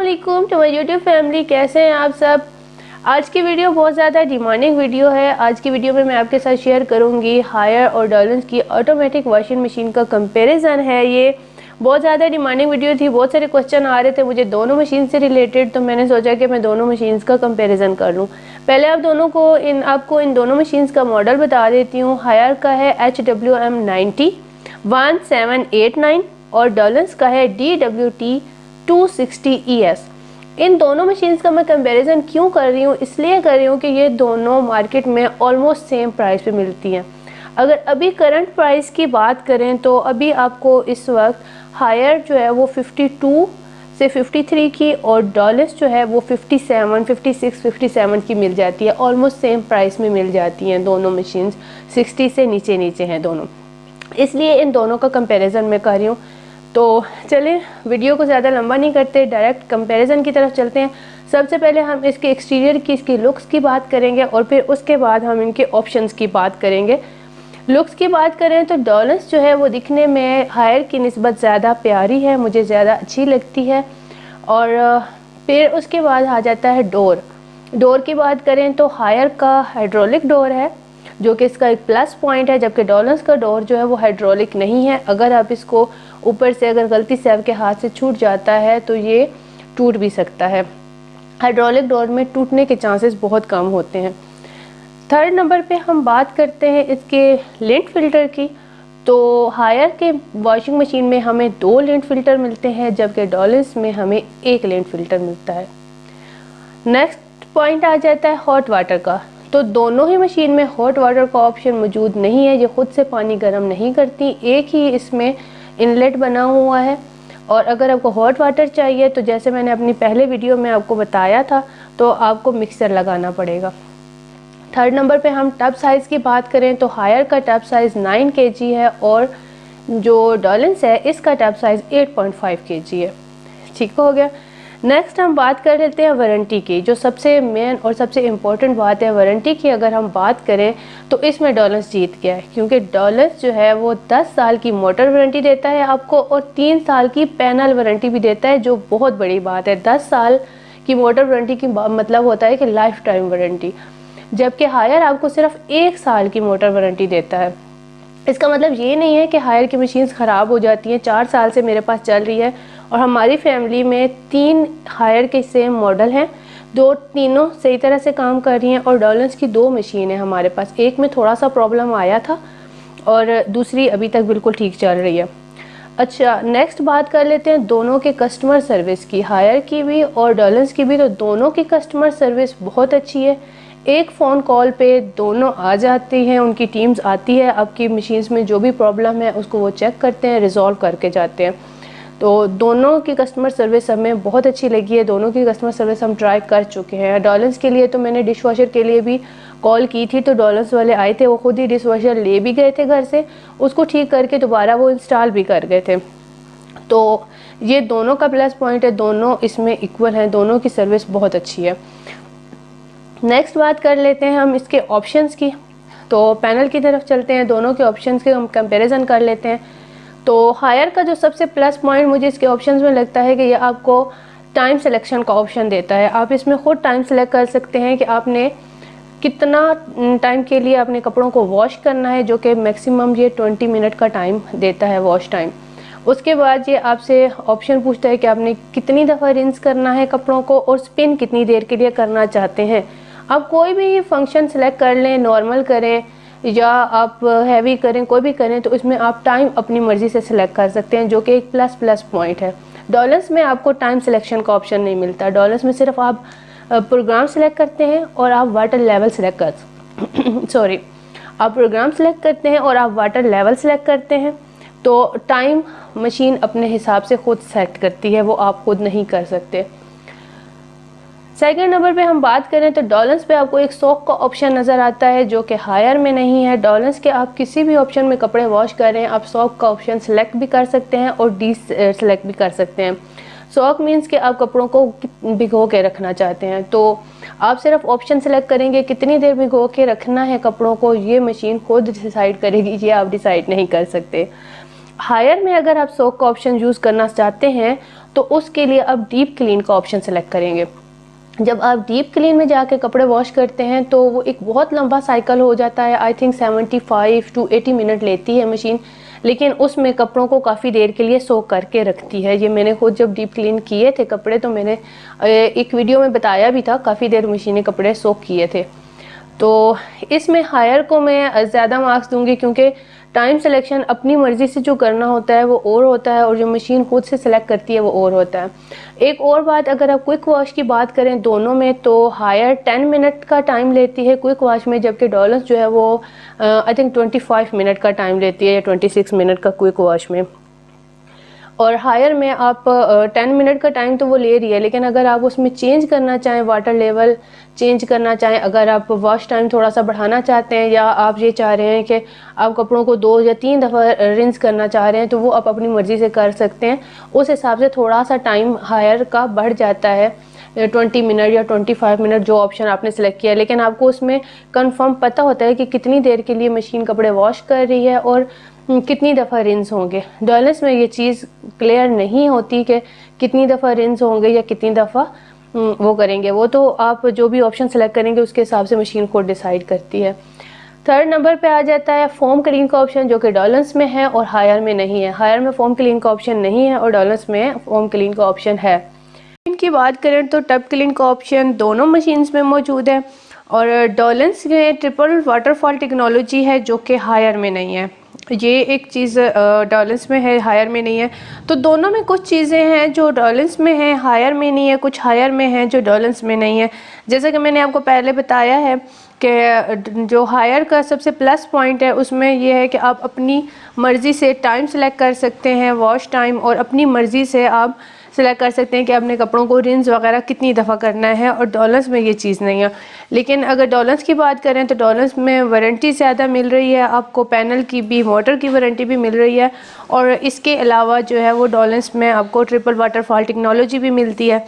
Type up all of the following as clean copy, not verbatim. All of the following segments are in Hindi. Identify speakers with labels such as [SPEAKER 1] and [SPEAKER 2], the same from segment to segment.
[SPEAKER 1] वालेकुम टू माय यूट्यूब फैमिली। कैसे हैं आप सब। आज की वीडियो बहुत ज़्यादा डिमांडिंग वीडियो है। आज की वीडियो में मैं आपके साथ शेयर करूंगी हायर और डॉलन्स की ऑटोमेटिक वॉशिंग मशीन का कंपैरिजन है। ये बहुत ज़्यादा डिमांडिंग वीडियो थी, बहुत सारे क्वेश्चन आ रहे थे मुझे दोनों मशीन से रिलेटेड, तो मैंने सोचा कि मैं दोनों मशीन्स का कंपैरिजन कर लूँ। पहले आपको इन दोनों मशीन्स का मॉडल बता देती हूँ। हायर का है HWM 901789 और डॉलन्स का है DWT 260ES। इन दोनों मशीन्स का मैं कंपैरिजन क्यों कर रही हूँ, इसलिए कर रही हूँ कि ये दोनों मार्केट में ऑलमोस्ट सेम प्राइस पे मिलती हैं। अगर अभी करंट प्राइस की बात करें तो अभी आपको इस वक्त हायर जो है वो 52 से 53 की और डॉलर्स जो है वो 57, 56, 57 की मिल जाती है। ऑलमोस्ट सेम प्राइस में मिल जाती हैं दोनों मशीन्स, 60 से नीचे हैं दोनों, इसलिए इन दोनों का कंपैरिजन मैं कर रही हूँ। तो चलें वीडियो को ज़्यादा लंबा नहीं करते, डायरेक्ट कंपैरिजन की तरफ चलते हैं। सबसे पहले हम इसके एक्सटीरियर की, इसकी लुक्स की बात करेंगे और फिर उसके बाद हम इनके ऑप्शंस की बात करेंगे। लुक्स की बात करें तो डॉलन्स जो है वो दिखने में हायर की निस्बत ज़्यादा प्यारी है, मुझे ज़्यादा अच्छी लगती है। और फिर उसके बाद आ जाता है डोर की बात करें तो हायर का हाइड्रोलिक डोर है जो कि इसका एक प्लस पॉइंट है, जबकि डॉलन्स का डोर जो है वो हाइड्रोलिक नहीं है। अगर आप इसको ऊपर से अगर गलती से आपके हाथ से छूट जाता है तो ये टूट भी सकता है। हाइड्रोलिक डोर में टूटने के चांसेस बहुत कम होते हैं। थर्ड नंबर पे हम बात करते हैं इसके लिंट फिल्टर की। तो हायर के वॉशिंग मशीन में हमें 2 लिंट फिल्टर मिलते हैं, जबकि डॉलन्स में हमें 1 लिंट फिल्टर मिलता है। नेक्स्ट पॉइंट आ जाता है हॉट वाटर का। तो दोनों ही मशीन में हॉट वाटर का ऑप्शन मौजूद नहीं है, ये खुद से पानी गर्म नहीं करती, एक ही इसमें इनलेट बना हुआ है। और अगर आपको हॉट वाटर चाहिए तो जैसे मैंने अपनी पहले वीडियो में आपको बताया था, तो आपको मिक्सर लगाना पड़ेगा। थर्ड नंबर पे हम टब साइज़ की बात करें तो हायर का टब साइज़ 9 kg है और जो डॉलन्स है इसका टब साइज़ 8.5 kg है। ठीक हो गया। नेक्स्ट हम बात कर लेते हैं वारंटी की, जो सबसे मेन और सबसे इम्पोर्टेंट बात है वारंटी की। अगर हम बात करें तो इसमें डॉलन्स जीत गया है, क्योंकि डॉलन्स जो है वो 10 साल की मोटर वारंटी देता है आपको और 3 साल की पैनल वारंटी भी देता है, जो बहुत बड़ी बात है। 10 साल की मोटर वारंटी की मतलब होता है कि लाइफ टाइम वारंटी, जबकि हायर आपको सिर्फ 1 साल की मोटर वारंटी देता है। इसका मतलब ये नहीं है कि हायर की मशीन्स ख़राब हो जाती हैं। 4 साल से मेरे पास चल रही है और हमारी फैमिली में 3 हायर के सेम मॉडल हैं, तीनों सही तरह से काम कर रही हैं। और डॉलन्स की 2 मशीन है हमारे पास, एक में थोड़ा सा प्रॉब्लम आया था और दूसरी अभी तक बिल्कुल ठीक चल रही है। अच्छा, नेक्स्ट बात कर लेते हैं दोनों के कस्टमर सर्विस की, हायर की भी और डॉलन्स की भी। तो दोनों की कस्टमर सर्विस बहुत अच्छी है, एक फ़ोन कॉल पे दोनों आ जाती हैं, उनकी टीम्स आती है, आपकी मशीन्स में जो भी प्रॉब्लम है उसको वो चेक करते हैं, रिजॉल्व करके जाते हैं। तो दोनों की कस्टमर सर्विस हमें बहुत अच्छी लगी है, दोनों की कस्टमर सर्विस हम ट्राई कर चुके हैं। डॉलन्स के लिए तो मैंने डिश वॉशर के लिए भी कॉल की थी, तो डॉलन्स वाले आए थे, वो खुद ही डिश वॉशर ले भी गए थे घर से, उसको ठीक करके दोबारा वो इंस्टॉल भी कर गए थे। तो ये दोनों का प्लस पॉइंट है, दोनों इसमें इक्वल हैं, दोनों की सर्विस बहुत अच्छी है। नेक्स्ट बात कर लेते हैं हम इसके ऑप्शंस की। तो पैनल की तरफ चलते हैं, दोनों के ऑप्शंस के हम कंपैरिजन कर लेते हैं। तो हायर का जो सबसे प्लस पॉइंट मुझे इसके ऑप्शंस में लगता है कि ये आपको टाइम सिलेक्शन का ऑप्शन देता है। आप इसमें ख़ुद टाइम सेलेक्ट कर सकते हैं कि आपने कितना टाइम के लिए अपने कपड़ों को वॉश करना है, जो कि मैक्सिमम ये 20 मिनट का टाइम देता है वॉश टाइम। उसके बाद ये आपसे ऑप्शन पूछता है कि आपने कितनी दफ़ा रिंस करना है कपड़ों को और स्पिन कितनी देर के लिए करना चाहते हैं। आप कोई भी फंक्शन सेलेक्ट कर लें, नॉर्मल करें या आप हैवी करें, कोई भी करें, तो इसमें आप टाइम अपनी मर्ज़ी से सिलेक्ट कर सकते हैं, जो कि एक प्लस पॉइंट है। डॉलन्स में आपको टाइम सिलेक्शन का ऑप्शन नहीं मिलता। डॉलन्स में सिर्फ आप प्रोग्राम सेलेक्ट करते हैं और आप वाटर लेवल सेलेक्ट कर आप प्रोग्राम सेलेक्ट करते हैं और आप वाटर लेवल सेलेक्ट करते हैं, तो टाइम मशीन अपने हिसाब से खुद सेट करती है, वो आप खुद नहीं कर सकते। सेकंड नंबर पे हम बात करें तो डॉलन्स पे आपको एक सॉक का ऑप्शन नज़र आता है, जो कि हायर में नहीं है। डॉलन्स के आप किसी भी ऑप्शन में कपड़े वॉश कर रहे हैं, आप सॉक का ऑप्शन सेलेक्ट भी कर सकते हैं और सेलेक्ट भी कर सकते हैं। सॉक मीन्स कि आप कपड़ों को भिगो के रखना चाहते हैं, तो आप सिर्फ ऑप्शन सेलेक्ट करेंगे कितनी देर भिगो के रखना है कपड़ों को, ये मशीन खुद डिसाइड करेगी, ये आप डिसाइड नहीं कर सकते। हायर में अगर आप सॉक का ऑप्शन यूज़ करना चाहते हैं तो उसके लिए आप डीप क्लीन का ऑप्शन सेलेक्ट करेंगे। जब आप डीप क्लीन में जाके कपड़े वॉश करते हैं तो वो एक बहुत लंबा साइकिल हो जाता है। आई थिंक 75 to 80 मिनट लेती है मशीन, लेकिन उसमें कपड़ों को काफ़ी देर के लिए सोक करके रखती है। ये मैंने खुद जब डीप क्लीन किए थे कपड़े तो मैंने एक वीडियो में बताया भी था, काफ़ी देर मशीनें कपड़े सोक किए थे। तो इसमें हायर को मैं ज़्यादा मार्क्स दूंगी क्योंकि टाइम सिलेक्शन अपनी मर्ज़ी से जो करना होता है वो और होता है और जो मशीन खुद से सिलेक्ट करती है वो और होता है। एक और बात, अगर आप क्विक वॉश की बात करें दोनों में, तो हायर 10 मिनट का टाइम लेती है क्विक वॉश में, जबकि डॉलर्स जो है वो आई थिंक 25 मिनट का टाइम लेती है या 26 मिनट का क्विक वॉश में। और हायर में आप 10 मिनट का टाइम तो वो ले रही है, लेकिन अगर आप उसमें चेंज करना चाहें, वाटर लेवल चेंज करना चाहें, अगर आप वॉश टाइम थोड़ा सा बढ़ाना चाहते हैं या आप ये चाह रहे हैं कि आप कपड़ों को 2 या 3 दफ़ा रिंस करना चाह रहे हैं, तो वो आप अपनी मर्ज़ी से कर सकते हैं। उस हिसाब से थोड़ा सा टाइम हायर का बढ़ जाता है, 20 मिनट या 25 मिनट जो ऑप्शन आपने सेलेक्ट किया है। लेकिन आपको उसमें कंफर्म पता होता है कि कितनी देर के लिए मशीन कपड़े वॉश कर रही है और कितनी दफ़ा रिंस होंगे। डॉलर्स में ये चीज़ क्लियर नहीं होती कि कितनी दफ़ा रिंस होंगे या कितनी दफ़ा वो करेंगे। वो तो आप जो भी ऑप्शन सेलेक्ट करेंगे उसके हिसाब से मशीन को डिसाइड करती है। थर्ड नंबर पे आ जाता है फोम क्लीन का ऑप्शन, जो कि डॉलर्स में है और हायर में नहीं है। हायर में फोम क्लीन का ऑप्शन नहीं है और डॉलर्स में फोम क्लीन का ऑप्शन है। इनकी बात करें तो टब क्लीन का ऑप्शन दोनों मशीन्स में मौजूद है और डॉलर्स में ट्रिपल वाटरफॉल टेक्नोलॉजी है जो कि हायर में नहीं है। ये एक चीज़ डॉलर्स में है, हायर में नहीं है। तो दोनों में कुछ चीज़ें हैं जो डॉलर्स में है, हायर में नहीं है, कुछ हायर में है जो डॉलर्स में नहीं है। जैसा कि मैंने आपको पहले बताया है कि जो हायर का सबसे प्लस पॉइंट है उसमें यह है कि आप अपनी मर्ज़ी से टाइम सेलेक्ट कर सकते हैं, वॉश टाइम, और अपनी मर्ज़ी से आप सेलेक्ट कर सकते हैं कि अपने कपड़ों को रिंस वगैरह कितनी दफ़ा करना है, और डॉलर्स में ये चीज़ नहीं है। लेकिन अगर डॉलर्स की बात करें तो डॉलर्स में वारंटी ज़्यादा मिल रही है आपको, पैनल की भी, मोटर की वारंटी भी मिल रही है, और इसके अलावा जो है वो डॉलर्स में आपको ट्रिपल वाटरफॉल टेक्नोलॉजी भी मिलती है।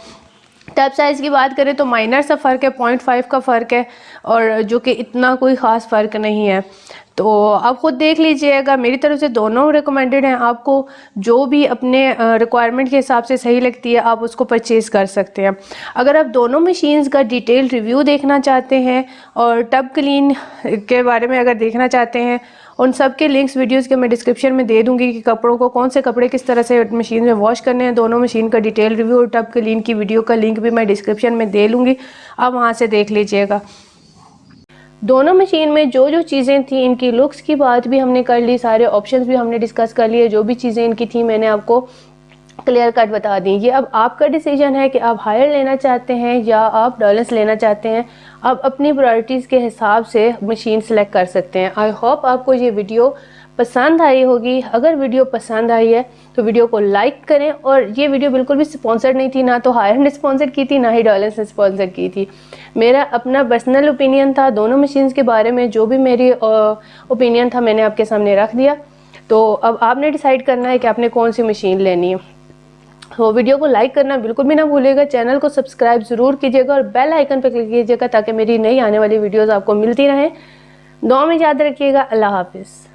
[SPEAKER 1] टब साइज़ की बात करें तो माइनर सा फ़र्क है, 0.5 का फ़र्क है, और जो कि इतना कोई ख़ास फ़र्क नहीं है। तो आप ख़ुद देख लीजिएगा, मेरी तरफ से दोनों रिकमेंडेड हैं। आपको जो भी अपने रिक्वायरमेंट के हिसाब से सही लगती है आप उसको परचेज़ कर सकते हैं। अगर आप दोनों मशीन्स का डिटेल रिव्यू देखना चाहते हैं और टब क्लीन के बारे में अगर देखना चाहते हैं, उन सब के लिंक्स वीडियोस के मैं डिस्क्रिप्शन में दे दूंगी कि कपड़ों को कौन से कपड़े किस तरह से मशीन में वॉश करने हैं। दोनों मशीन का डिटेल रिव्यू और टब क्लीन की वीडियो का लिंक भी मैं डिस्क्रिप्शन में दे लूँगी, आप वहाँ से देख लीजिएगा। दोनों मशीन में जो जो चीज़ें थी, इनकी लुक्स की बात भी हमने कर ली, सारे ऑप्शंस भी हमने डिस्कस कर लिए, जो भी चीज़ें इनकी थी मैंने आपको क्लियर कट बता दी। ये अब आपका डिसीजन है कि आप हायर लेना चाहते हैं या आप डॉलर्स लेना चाहते हैं। आप अपनी प्रायोरिटीज़ के हिसाब से मशीन सेलेक्ट कर सकते हैं। आई होप आपको ये वीडियो पसंद आई होगी। अगर वीडियो पसंद आई है तो वीडियो को लाइक करें, और ये वीडियो बिल्कुल भी स्पॉन्सर्ड नहीं थी, ना तो हायर ने स्पॉन्सर की थी ना ही डॉलर्स ने स्पॉन्सर की थी। मेरा अपना पर्सनल ओपिनियन था दोनों मशीन्स के बारे में, जो भी मेरी ओपिनियन था मैंने आपके सामने रख दिया। तो अब आपने डिसाइड करना है कि आपने कौन सी मशीन लेनी है। तो वीडियो को लाइक करना बिल्कुल भी ना भूलिएगा, चैनल को सब्सक्राइब ज़रूर कीजिएगा और बेल आइकन पर क्लिक कीजिएगा ताकि मेरी नई आने वाली वीडियोज़ आपको मिलती रहें। दुआ में याद रखिएगा। अल्लाह हाफिज़।